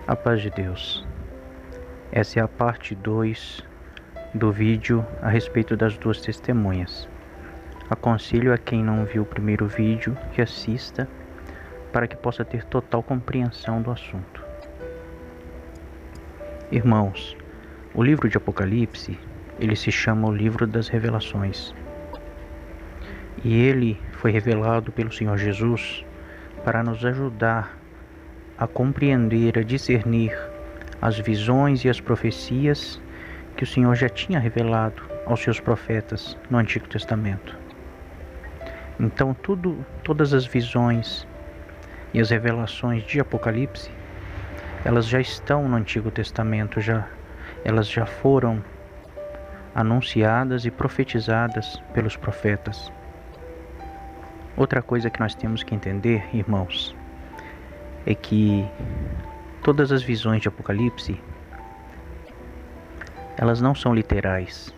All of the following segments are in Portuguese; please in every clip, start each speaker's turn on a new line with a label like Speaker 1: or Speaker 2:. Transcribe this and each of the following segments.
Speaker 1: A paz de Deus. Essa é a parte 2 do vídeo a respeito das duas testemunhas. Aconselho a quem não viu o primeiro vídeo que assista para que possa ter total compreensão do assunto. Irmãos, o livro de Apocalipse, ele se chama o livro das revelações. E ele foi revelado pelo Senhor Jesus para nos ajudar a compreender, a discernir as visões e as profecias que o Senhor já tinha revelado aos seus profetas no Antigo Testamento. Então, todas as visões e as revelações de Apocalipse, elas já estão no Antigo Testamento, elas já foram anunciadas e profetizadas pelos profetas. Outra coisa que nós temos que entender, irmãos, é que todas as visões de Apocalipse, elas não são literais,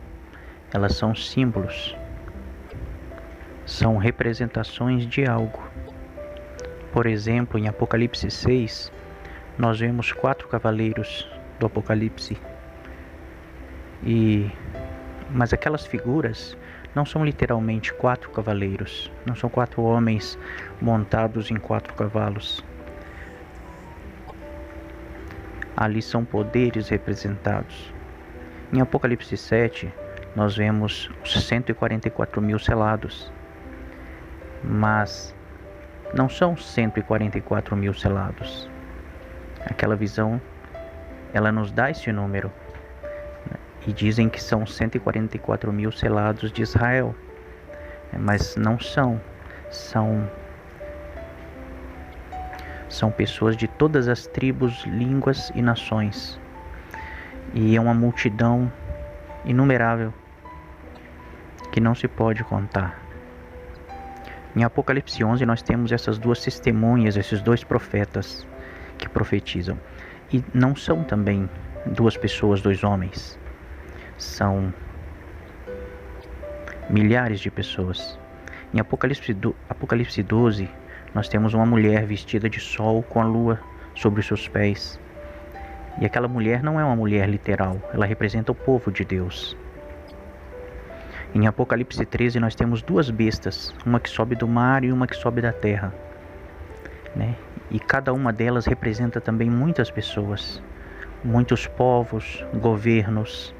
Speaker 1: elas são símbolos, são representações de algo. Por exemplo, em Apocalipse 6, nós vemos 4 cavaleiros do Apocalipse, mas aquelas figuras não são literalmente 4 cavaleiros, não são 4 homens montados em 4 cavalos. Ali são poderes representados. Em Apocalipse 7, nós vemos os 144 mil selados. Mas não são 144 mil selados. Aquela visão, ela nos dá esse número. E dizem que são 144 mil selados de Israel. Mas não são. São pessoas de todas as tribos, línguas e nações. E é uma multidão inumerável que não se pode contar. Em Apocalipse 11 nós temos essas duas testemunhas, esses dois profetas que profetizam. E não são também 2 pessoas, 2 homens. São milhares de pessoas. Em Apocalipse 12, nós temos uma mulher vestida de sol com a lua sobre os seus pés. E aquela mulher não é uma mulher literal, ela representa o povo de Deus. Em Apocalipse 13 nós temos 2 bestas, uma que sobe do mar e uma que sobe da terra, E cada uma delas representa também muitas pessoas, muitos povos, governos.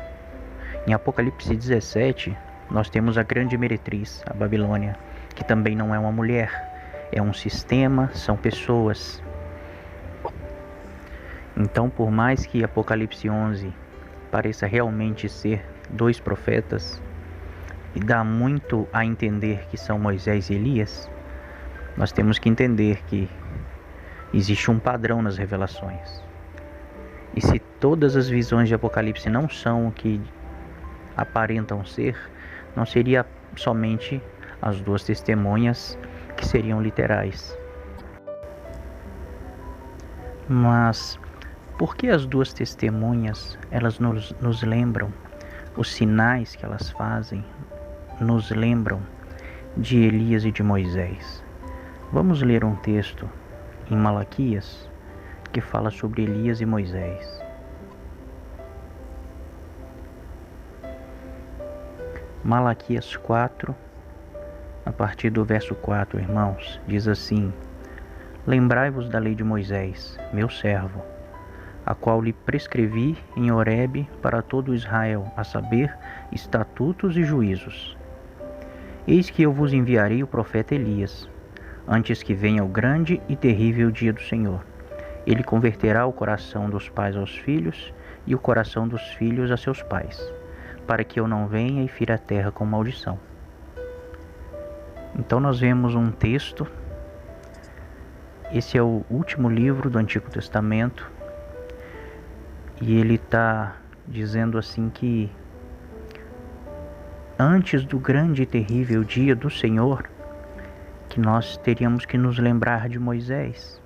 Speaker 1: Em Apocalipse 17 nós temos a grande meretriz, a Babilônia, que também não é uma mulher, é um sistema, são pessoas. Então, por mais que Apocalipse 11 pareça realmente ser 2 profetas, e dá muito a entender que são Moisés e Elias, nós temos que entender que existe um padrão nas revelações. E se todas as visões de Apocalipse não são o que aparentam ser, não seria somente as 2 testemunhas que seriam literais. Mas por que as 2 testemunhas, elas nos lembram, os sinais que elas fazem, nos lembram de Elias e de Moisés? Vamos ler um texto em Malaquias que fala sobre Elias e Moisés. Malaquias 4, a partir do verso 4, irmãos, diz assim: Lembrai-vos da lei de Moisés, meu servo, a qual lhe prescrevi em Horebe para todo Israel, a saber, estatutos e juízos. Eis que eu vos enviarei o profeta Elias, antes que venha o grande e terrível dia do Senhor. Ele converterá o coração dos pais aos filhos e o coração dos filhos a seus pais, para que eu não venha e fira a terra com maldição. Então nós vemos um texto. Esse é o último livro do Antigo Testamento, e ele está dizendo assim que antes do grande e terrível dia do Senhor, que nós teríamos que nos lembrar de Moisés,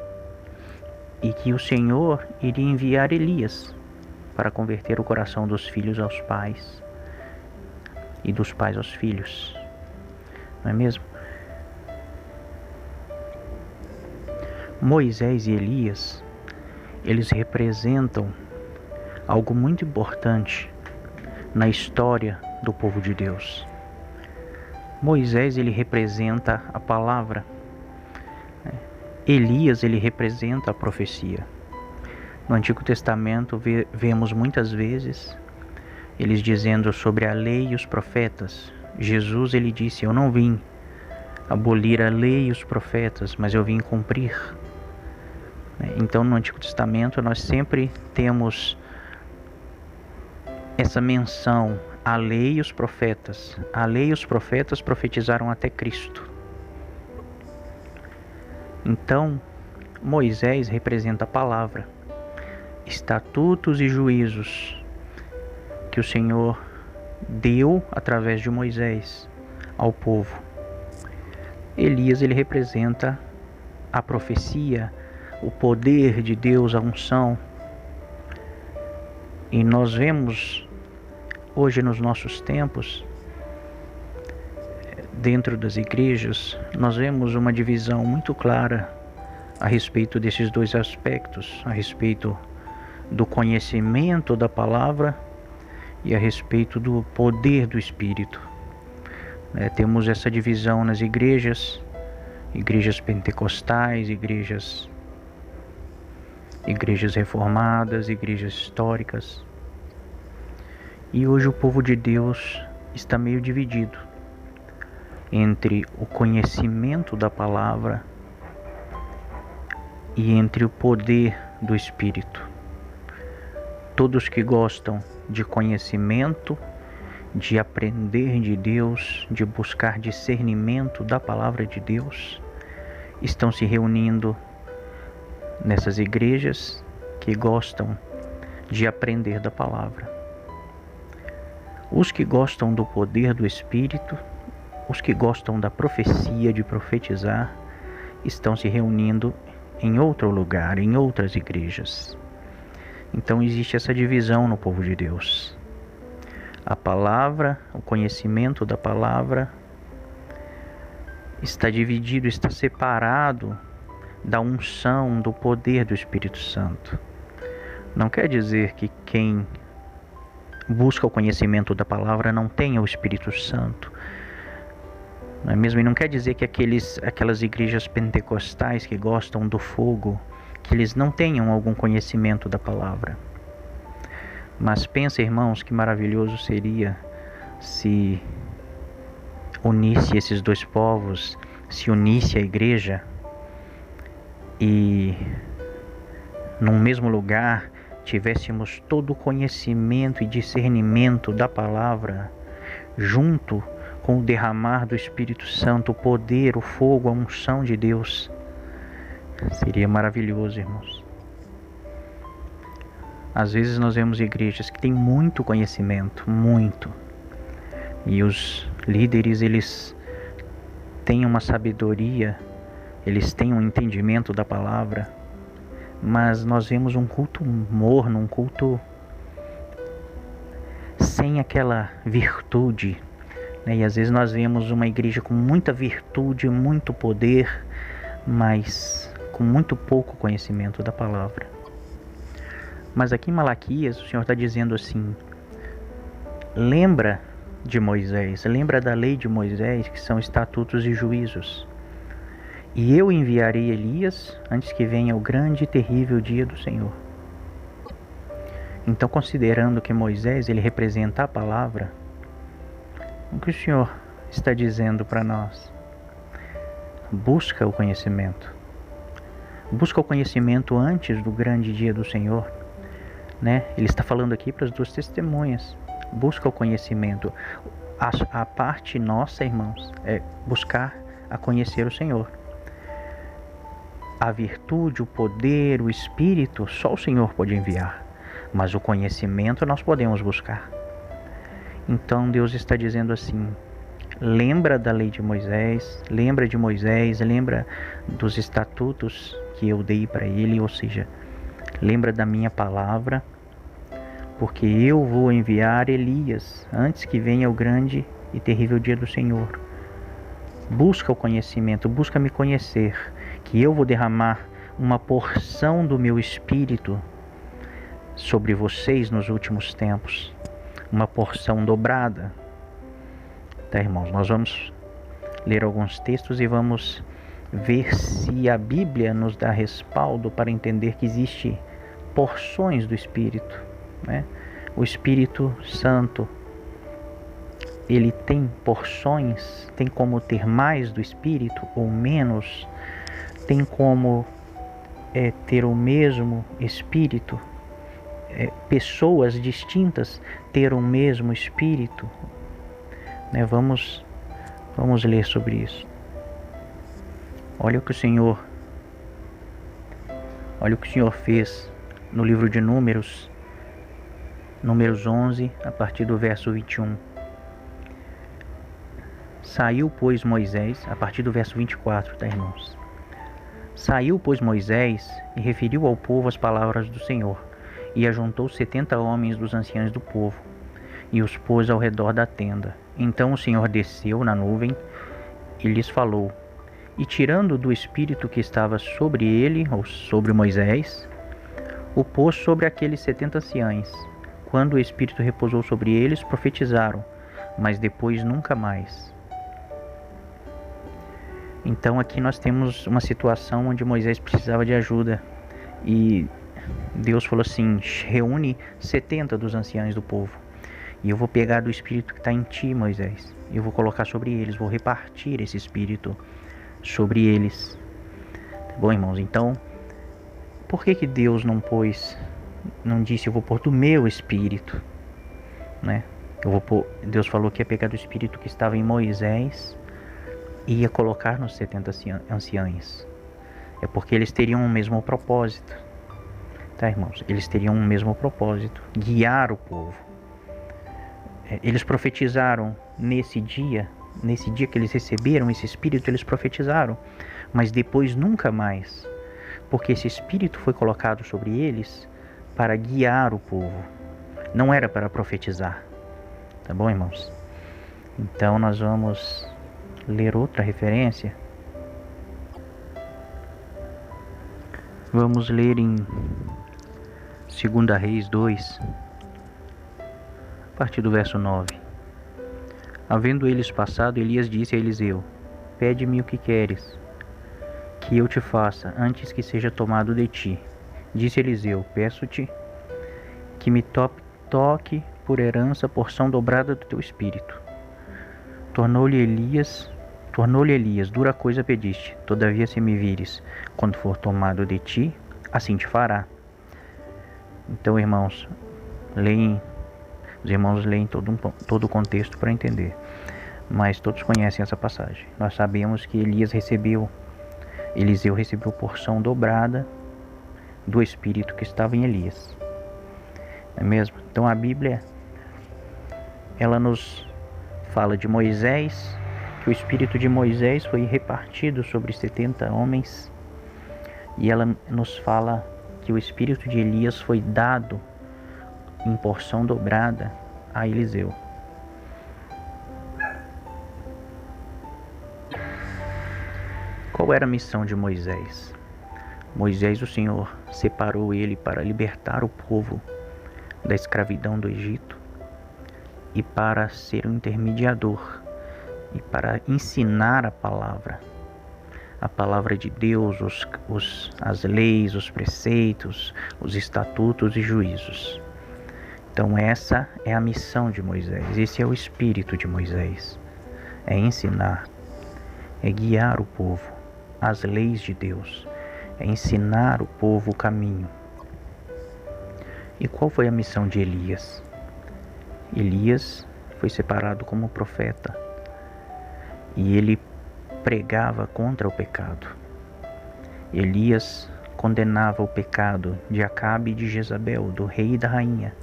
Speaker 1: e que o Senhor iria enviar Elias para converter o coração dos filhos aos pais e dos pais aos filhos, não é mesmo? Moisés e Elias, eles representam algo muito importante na história do povo de Deus. Moisés, ele representa a palavra. Elias, ele representa a profecia. No Antigo Testamento vemos muitas vezes eles dizendo sobre a lei e os profetas. Jesus, ele disse: eu não vim abolir a lei e os profetas, mas eu vim cumprir. Então, no Antigo Testamento, nós sempre temos essa menção à lei e os profetas. A lei e os profetas profetizaram até Cristo. Então, Moisés representa a palavra, estatutos e juízos que o Senhor deu através de Moisés ao povo. Elias, ele representa a profecia, o poder de Deus, a unção. E nós vemos hoje nos nossos tempos, dentro das igrejas, nós vemos uma divisão muito clara a respeito desses dois aspectos, a respeito do conhecimento da palavra e a respeito do poder do Espírito. Temos essa divisão nas igrejas pentecostais, igrejas reformadas, igrejas históricas. E hoje o povo de Deus está meio dividido entre o conhecimento da palavra e entre o poder do Espírito. Todos que gostam de conhecimento, de aprender de Deus, de buscar discernimento da palavra de Deus, estão se reunindo nessas igrejas que gostam de aprender da palavra. Os que gostam do poder do Espírito, os que gostam da profecia, de profetizar, estão se reunindo em outro lugar, em outras igrejas. Então existe essa divisão no povo de Deus. A palavra, o conhecimento da palavra está dividido, está separado da unção, do poder do Espírito Santo. Não quer dizer que quem busca o conhecimento da palavra não tenha o Espírito Santo. Não é mesmo? E não quer dizer que aquelas igrejas pentecostais que gostam do fogo, que eles não tenham algum conhecimento da palavra. Mas pensa, irmãos, que maravilhoso seria se unisse esses dois povos, se unisse a igreja e num mesmo lugar tivéssemos todo o conhecimento e discernimento da palavra, junto com o derramar do Espírito Santo, o poder, o fogo, a unção de Deus. Seria maravilhoso, irmãos. Às vezes nós vemos igrejas que têm muito conhecimento, muito. E os líderes, eles têm uma sabedoria, eles têm um entendimento da palavra, mas nós vemos um culto morno, um culto sem aquela virtude, né? E às vezes nós vemos uma igreja com muita virtude, muito poder, mas com muito pouco conhecimento da palavra. Mas aqui em Malaquias, o Senhor está dizendo assim: lembra de Moisés, lembra da lei de Moisés, que são estatutos e juízos. E eu enviarei Elias antes que venha o grande e terrível dia do Senhor. Então, considerando que Moisés, ele representa a palavra, o que o Senhor está dizendo para nós? Busca o conhecimento. Busca o conhecimento antes do grande dia do Senhor, né? Ele está falando aqui para as duas testemunhas. Busca o conhecimento. A parte nossa, irmãos, é buscar a conhecer o Senhor. A virtude, o poder, o Espírito, só o Senhor pode enviar. Mas o conhecimento nós podemos buscar. Então Deus está dizendo assim: lembra da lei de Moisés, lembra dos estatutos que eu dei para ele, ou seja, lembra da minha palavra, porque eu vou enviar Elias antes que venha o grande e terrível dia do Senhor. Busca o conhecimento, busca me conhecer, que eu vou derramar uma porção do meu espírito sobre vocês nos últimos tempos, uma porção dobrada. Tá, irmãos? Nós vamos ler alguns textos e vamos ver se a Bíblia nos dá respaldo para entender que existe porções do Espírito, né? O Espírito Santo, ele tem porções, tem como ter mais do Espírito ou menos, tem como ter o mesmo Espírito, pessoas distintas ter o mesmo Espírito, né? Vamos ler sobre isso. Olha o que o Senhor fez no livro de Números 11, a partir do verso 21. Saiu, pois, Moisés, a partir do verso 24, tá, irmãos? Saiu, pois, Moisés e referiu ao povo as palavras do Senhor, e ajuntou 70 homens dos anciãos do povo, e os pôs ao redor da tenda. Então o Senhor desceu na nuvem e lhes falou, e tirando do espírito que estava sobre ele, ou sobre Moisés, o pôs sobre aqueles 70 anciãos. Quando o espírito repousou sobre eles, profetizaram, mas depois nunca mais. Então aqui nós temos uma situação onde Moisés precisava de ajuda, e Deus falou assim, reúne 70 dos anciãos do povo, e eu vou pegar do espírito que está em ti, Moisés, e eu vou colocar sobre eles, vou repartir esse espírito sobre eles. Tá bom, irmãos? Então, por que Deus não disse, eu vou pôr do meu espírito, né? Deus falou que ia pegar do espírito que estava em Moisés e ia colocar nos 70 anciãos. É porque eles teriam o mesmo propósito, tá, irmãos? Eles teriam o mesmo propósito, guiar o povo. Eles profetizaram nesse dia que eles receberam esse espírito, eles profetizaram, mas depois nunca mais, porque esse espírito foi colocado sobre eles para guiar o povo, não era para profetizar. Tá bom, irmãos? Então nós vamos ler outra referência. Vamos ler em 2 Reis 2, a partir do verso 9. Havendo eles passado, Elias disse a Eliseu, pede-me o que queres, que eu te faça, antes que seja tomado de ti. Disse Eliseu, peço-te que me toque por herança a porção dobrada do teu espírito. Tornou-lhe Elias, dura coisa pediste, todavia se me vires, quando for tomado de ti, assim te fará. Então, irmãos, os irmãos leem todo o contexto para entender, mas todos conhecem essa passagem. Nós sabemos que Eliseu recebeu porção dobrada do espírito que estava em Elias, não é mesmo? Então a Bíblia, ela nos fala de Moisés, que o espírito de Moisés foi repartido sobre 70 homens, e ela nos fala que o espírito de Elias foi dado em porção dobrada a Eliseu. Qual era a missão de Moisés? Moisés, o Senhor separou ele para libertar o povo da escravidão do Egito e para ser um intermediador e para ensinar a palavra de Deus, as leis, os preceitos, os estatutos e juízos. Então essa é a missão de Moisés, esse é o espírito de Moisés, é ensinar, é guiar o povo às leis de Deus, é ensinar o povo o caminho. E qual foi a missão de Elias? Elias foi separado como profeta e ele pregava contra o pecado. Elias condenava o pecado de Acabe e de Jezabel, do rei e da rainha.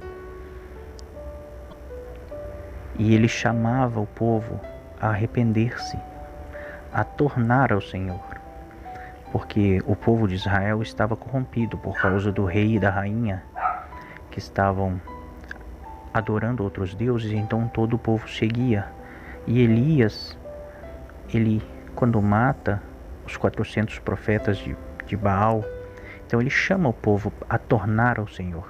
Speaker 1: E ele chamava o povo a arrepender-se, a tornar ao Senhor, porque o povo de Israel estava corrompido por causa do rei e da rainha, que estavam adorando outros deuses, então todo o povo seguia. E Elias, ele quando mata os 400 profetas de Baal, Então ele chama o povo a tornar ao Senhor.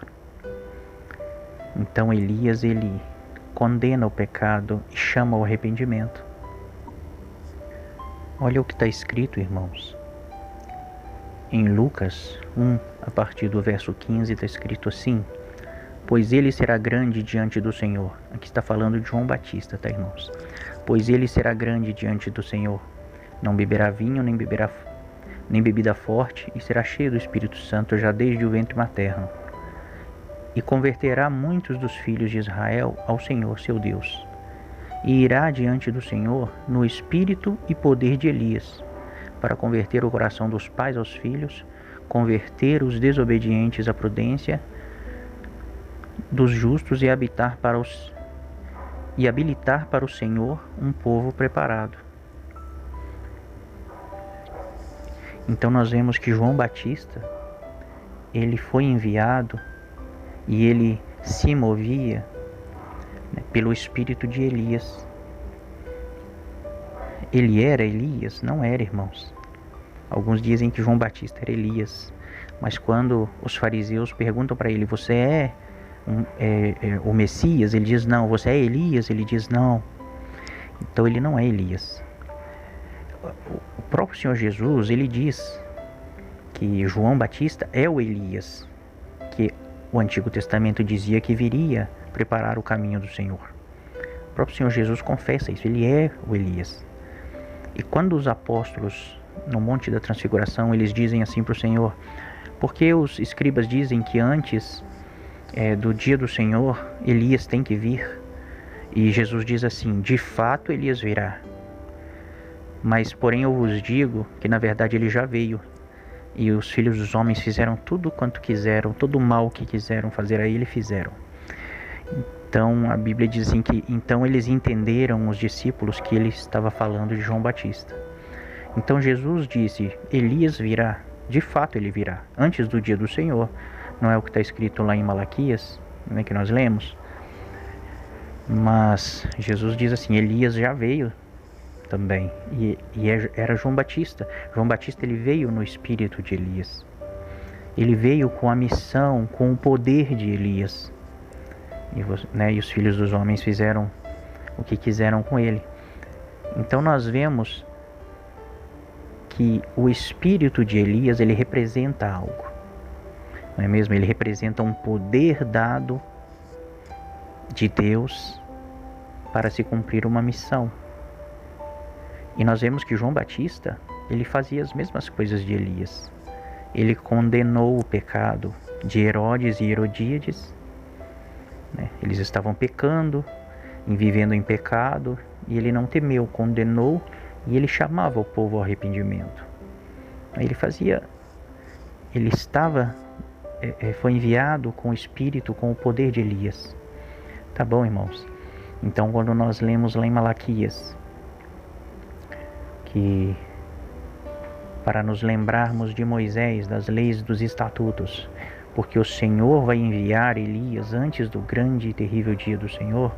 Speaker 1: Então Elias, ele condena o pecado e chama ao arrependimento. Olha o que está escrito, irmãos. Em Lucas 1, a partir do verso 15, está escrito assim: pois ele será grande diante do Senhor. Aqui está falando de João Batista, tá, irmãos? Pois ele será grande diante do Senhor. Não beberá vinho, nem bebida forte, e será cheio do Espírito Santo já desde o ventre materno. E converterá muitos dos filhos de Israel ao Senhor, seu Deus. E irá diante do Senhor no espírito e poder de Elias, para converter o coração dos pais aos filhos, converter os desobedientes à prudência dos justos e habilitar para o Senhor um povo preparado. Então nós vemos que João Batista, ele foi enviado e ele se movia, né, pelo espírito de Elias. Ele era Elias? Não era, irmãos. Alguns dizem que João Batista era Elias, mas quando os fariseus perguntam para ele: você é o Messias? Ele diz não. Você é Elias? Ele diz não. Então ele não é Elias. O próprio Senhor Jesus, ele diz que João Batista é o Elias, que o Antigo Testamento dizia que viria preparar o caminho do Senhor. O próprio Senhor Jesus confessa isso, ele é o Elias. E quando os apóstolos, no Monte da Transfiguração, eles dizem assim para o Senhor: porque os escribas dizem que antes do dia do Senhor, Elias tem que vir? E Jesus diz assim: de fato Elias virá, mas porém eu vos digo que na verdade ele já veio, e os filhos dos homens fizeram tudo quanto quiseram, todo o mal que quiseram fazer a ele fizeram. Então a Bíblia diz assim que então eles entenderam, os discípulos, que ele estava falando de João Batista. Então Jesus disse: Elias virá, de fato ele virá, antes do dia do Senhor. Não é o que está escrito lá em Malaquias, né, que nós lemos? Mas Jesus diz assim: Elias já veio também, e era João Batista. João Batista, ele veio no espírito de Elias. Ele veio com a missão, com o poder de Elias. E os filhos dos homens fizeram o que quiseram com ele. Então nós vemos que o espírito de Elias, ele representa algo. Não é mesmo? Ele representa um poder dado de Deus para se cumprir uma missão. E nós vemos que João Batista, ele fazia as mesmas coisas de Elias. Ele condenou o pecado de Herodes e Herodíades, né? Eles estavam pecando, vivendo em pecado, e ele não temeu, condenou, e ele chamava o povo ao arrependimento. Foi enviado com o espírito, com o poder de Elias. Tá bom, irmãos? Então, quando nós lemos lá em Malaquias, que para nos lembrarmos de Moisés, das leis, dos estatutos, porque o Senhor vai enviar Elias antes do grande e terrível dia do Senhor.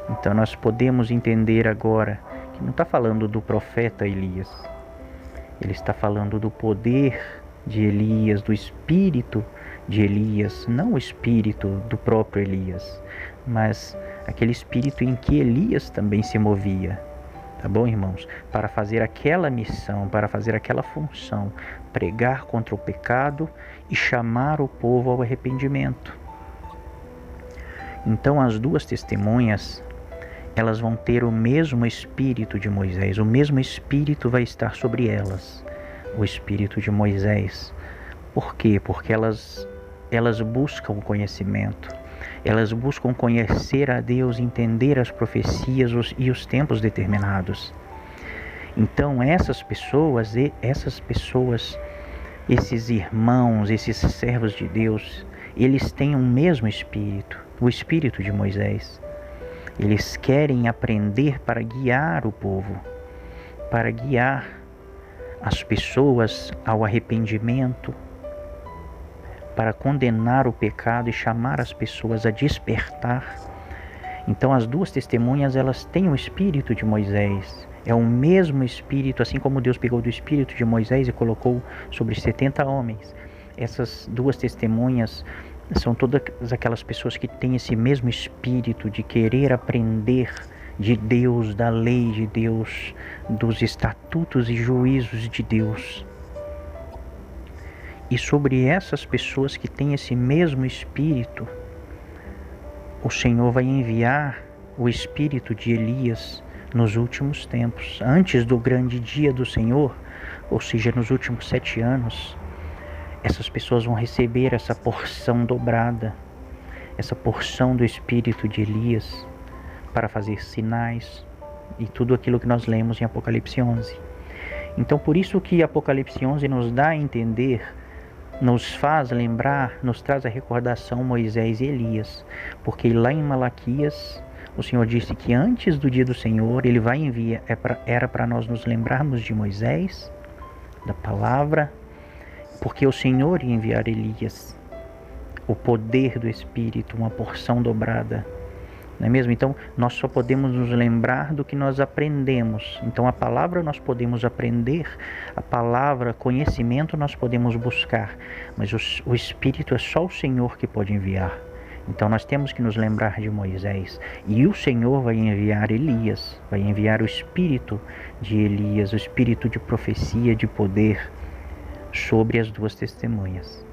Speaker 1: Então nós podemos entender agora que não está falando do profeta Elias. Ele está falando do poder de Elias, do espírito de Elias, não o espírito do próprio Elias, mas aquele espírito em que Elias também se movia. Tá bom, irmãos? Para fazer aquela missão, para fazer aquela função, pregar contra o pecado e chamar o povo ao arrependimento. Então as duas testemunhas, elas vão ter o mesmo espírito de Moisés, o mesmo espírito vai estar sobre elas, o espírito de Moisés. Por quê? Porque elas buscam o conhecimento, elas buscam conhecer a Deus, entender as profecias e os tempos determinados. Então esses irmãos, esses servos de Deus, eles têm o mesmo espírito, o espírito de Moisés. Eles querem aprender para guiar o povo, para guiar as pessoas ao arrependimento, para condenar o pecado e chamar as pessoas a despertar. Então as duas testemunhas, elas têm o espírito de Moisés. É o mesmo espírito, assim como Deus pegou do espírito de Moisés e colocou sobre 70 homens. essas duas testemunhas são todas aquelas pessoas que têm esse mesmo espírito de querer aprender de Deus, da lei de Deus, dos estatutos e juízos de Deus. E sobre essas pessoas que têm esse mesmo espírito, o Senhor vai enviar o espírito de Elias nos últimos tempos, antes do grande dia do Senhor, ou seja, nos últimos 7 anos. Essas pessoas vão receber essa porção dobrada, essa porção do espírito de Elias, para fazer sinais e tudo aquilo que nós lemos em Apocalipse 11. Então, por isso que Apocalipse 11 nos dá a entender, nos faz lembrar, nos traz a recordação Moisés e Elias, porque lá em Malaquias o Senhor disse que antes do dia do Senhor Ele vai enviar, era para nós nos lembrarmos de Moisés, da palavra, porque o Senhor ia enviar Elias, o poder do Espírito, uma porção dobrada, não é mesmo? Então nós só podemos nos lembrar do que nós aprendemos. Então a palavra nós podemos aprender, a palavra, conhecimento nós podemos buscar, mas o Espírito é só o Senhor que pode enviar. Então nós temos que nos lembrar de Moisés, e o Senhor vai enviar Elias, vai enviar o Espírito de Elias, o Espírito de profecia, de poder, sobre as duas testemunhas.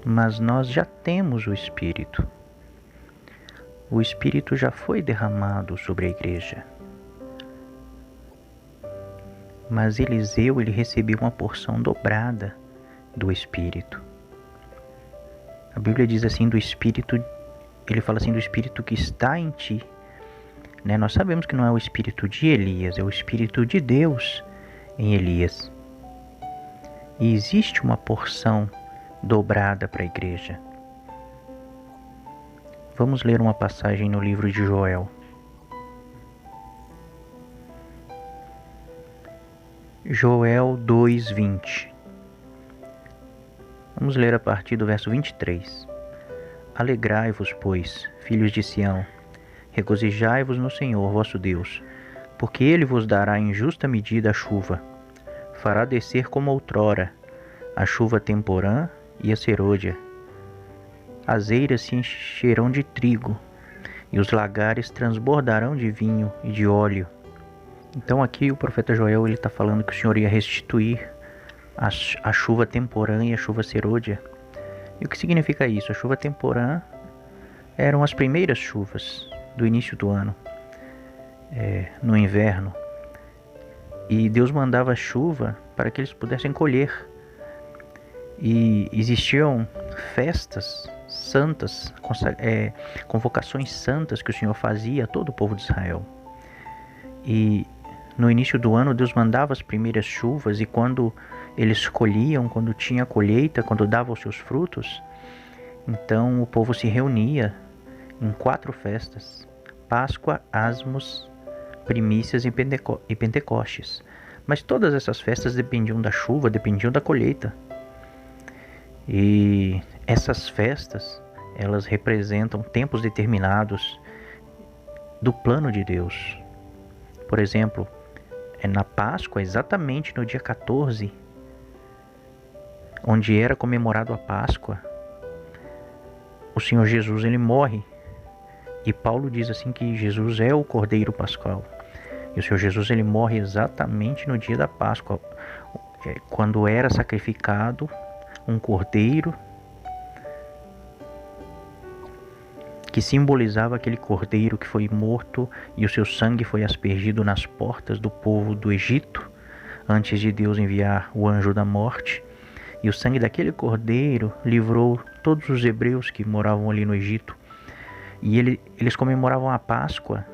Speaker 1: Mas nós já temos o Espírito. O Espírito já foi derramado sobre a igreja. Mas Eliseu, ele recebeu uma porção dobrada do Espírito. A Bíblia diz assim do Espírito, ele fala assim do Espírito que está em ti. Nós sabemos que não é o Espírito de Elias, é o Espírito de Deus em Elias. E existe uma porção dobrada para a igreja. Vamos ler uma passagem no livro de Joel. Joel 2:20. Vamos ler a partir do verso 23. Alegrai-vos, pois, filhos de Sião, regozijai-vos no Senhor vosso Deus, porque Ele vos dará em justa medida a chuva, fará descer como outrora a chuva temporã e a serôdia. As eiras se encherão de trigo, e os lagares transbordarão de vinho e de óleo. Então aqui o profeta Joel está falando que o Senhor ia restituir a chuva temporã e a chuva serôdia. E o que significa isso? A chuva temporã eram as primeiras chuvas do início do ano, no inverno. E Deus mandava chuva para que eles pudessem colher. E existiam festas santas, convocações santas que o Senhor fazia a todo o povo de Israel. E no início do ano Deus mandava as primeiras chuvas, e quando eles colhiam, quando tinha colheita, quando dava os seus frutos, então o povo se reunia em 4 festas: Páscoa, Asmos, Primícias e Pentecostes. Mas todas essas festas dependiam da chuva, dependiam da colheita. E essas festas, elas representam tempos determinados do plano de Deus. Por exemplo, na Páscoa, exatamente no dia 14, onde era comemorado a Páscoa, o Senhor Jesus, ele morre. E Paulo diz assim que Jesus é o Cordeiro Pascual. E o Senhor Jesus, ele morre exatamente no dia da Páscoa, quando era sacrificado um cordeiro que simbolizava aquele cordeiro que foi morto e o seu sangue foi aspergido nas portas do povo do Egito, antes de Deus enviar o anjo da morte. E o sangue daquele cordeiro livrou todos os hebreus que moravam ali no Egito. E eles comemoravam a Páscoa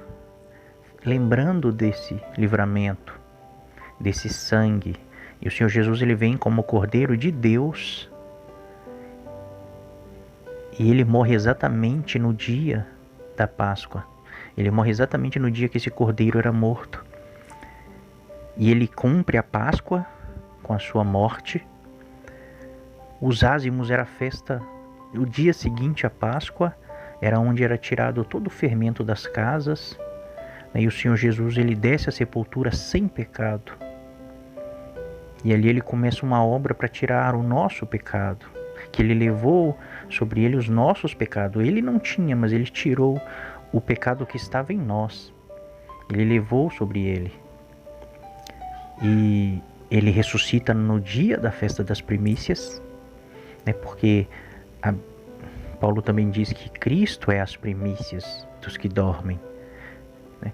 Speaker 1: lembrando desse livramento, desse sangue. E o Senhor Jesus, ele vem como Cordeiro de Deus, e ele morre exatamente no dia da Páscoa. Ele morre exatamente no dia que esse cordeiro era morto. E ele cumpre a Páscoa com a sua morte. Os ázimos era a festa, o dia seguinte à Páscoa era onde era tirado todo o fermento das casas. E o Senhor Jesus, ele desce à sepultura sem pecado. E ali ele começa uma obra para tirar o nosso pecado, que ele levou sobre ele os nossos pecados. Ele não tinha, mas ele tirou o pecado que estava em nós. Ele levou sobre ele. E ele ressuscita no dia da festa das primícias, né? Porque Paulo também diz que Cristo é as primícias dos que dormem, né?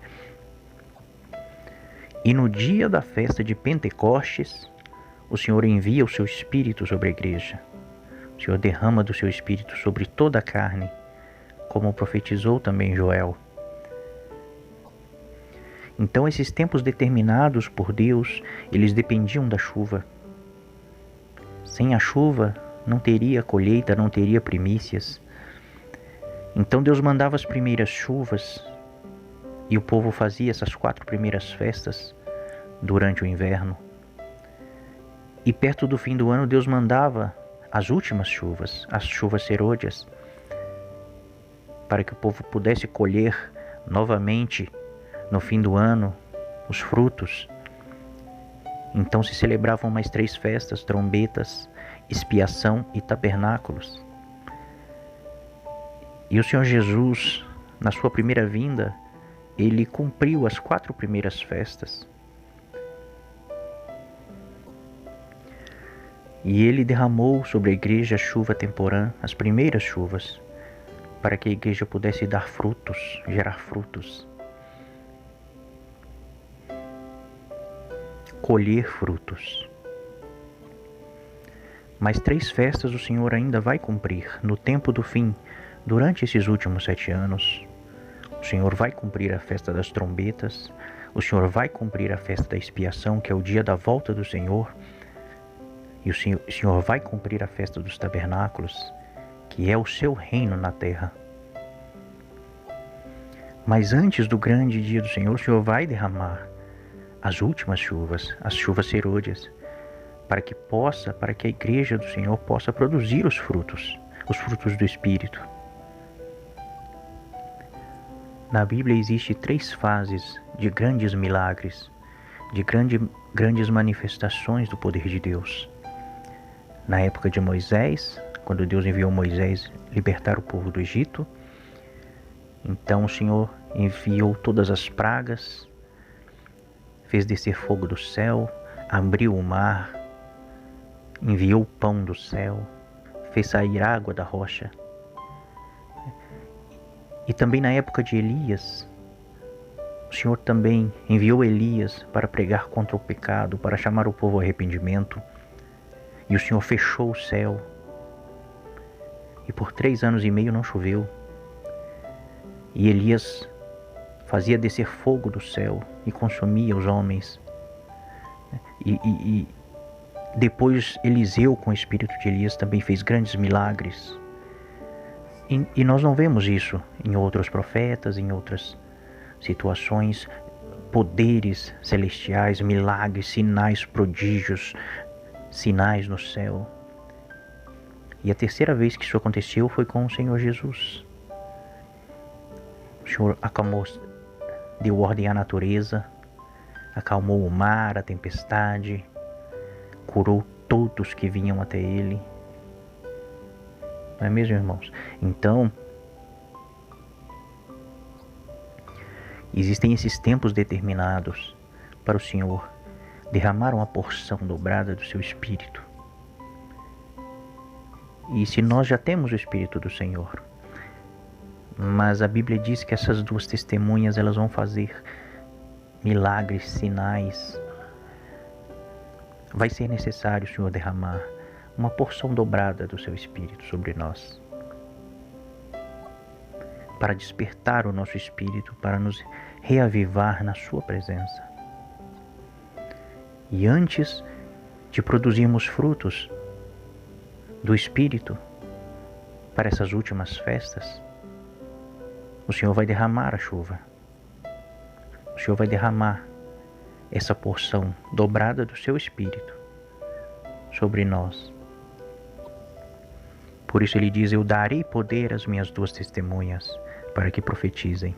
Speaker 1: E no dia da festa de Pentecostes, o Senhor envia o seu Espírito sobre a igreja. O Senhor derrama do seu Espírito sobre toda a carne, como profetizou também Joel. Então, esses tempos determinados por Deus, eles dependiam da chuva. Sem a chuva, não teria colheita, não teria primícias. Então Deus mandava as primeiras chuvas e o povo fazia essas 4 primeiras festas durante o inverno. E perto do fim do ano Deus mandava as últimas chuvas, as chuvas serôdias, para que o povo pudesse colher novamente no fim do ano os frutos. Então se celebravam mais 3 festas: trombetas, expiação e tabernáculos. E o Senhor Jesus, na sua primeira vinda, ele cumpriu as 4 primeiras festas. E ele derramou sobre a igreja a chuva temporã, as primeiras chuvas, para que a igreja pudesse dar frutos, gerar frutos, colher frutos. Mas 3 festas o Senhor ainda vai cumprir no tempo do fim. Durante esses últimos 7 anos, o Senhor vai cumprir a festa das trombetas, o Senhor vai cumprir a festa da expiação, que é o dia da volta do Senhor, e o Senhor vai cumprir a festa dos tabernáculos, que é o seu reino na terra. Mas antes do grande dia do Senhor, o Senhor vai derramar as últimas chuvas, as chuvas serôdias, para que a igreja do Senhor possa produzir os frutos do Espírito. Na Bíblia existe 3 fases de grandes milagres, de grandes manifestações do poder de Deus. Na época de Moisés, quando Deus enviou Moisés libertar o povo do Egito, então o Senhor enviou todas as pragas, fez descer fogo do céu, abriu o mar, enviou pão do céu, fez sair água da rocha. E também na época de Elias, o Senhor também enviou Elias para pregar contra o pecado, para chamar o povo ao arrependimento. E o Senhor fechou o céu. E por 3 anos e meio não choveu. E Elias fazia descer fogo do céu e consumia os homens. E depois Eliseu, com o espírito de Elias, também fez grandes milagres. E nós não vemos isso em outros profetas, em outras situações, poderes celestiais, milagres, sinais, prodígios, sinais no céu. E a terceira vez que isso aconteceu foi com o Senhor Jesus. O Senhor acalmou, deu ordem à natureza, acalmou o mar, a tempestade, curou todos que vinham até Ele. Não é mesmo, irmãos? Então, existem esses tempos determinados para o Senhor derramar uma porção dobrada do seu Espírito. E se nós já temos o Espírito do Senhor, mas a Bíblia diz que essas 2 testemunhas, elas vão fazer milagres, sinais, vai ser necessário o Senhor derramar uma porção dobrada do seu Espírito sobre nós, para despertar o nosso espírito, para nos reavivar na sua presença. E antes de produzirmos frutos do Espírito para essas últimas festas, o Senhor vai derramar a chuva. O Senhor vai derramar essa porção dobrada do seu Espírito sobre nós. Por isso ele diz: eu darei poder às minhas 2 testemunhas para que profetizem.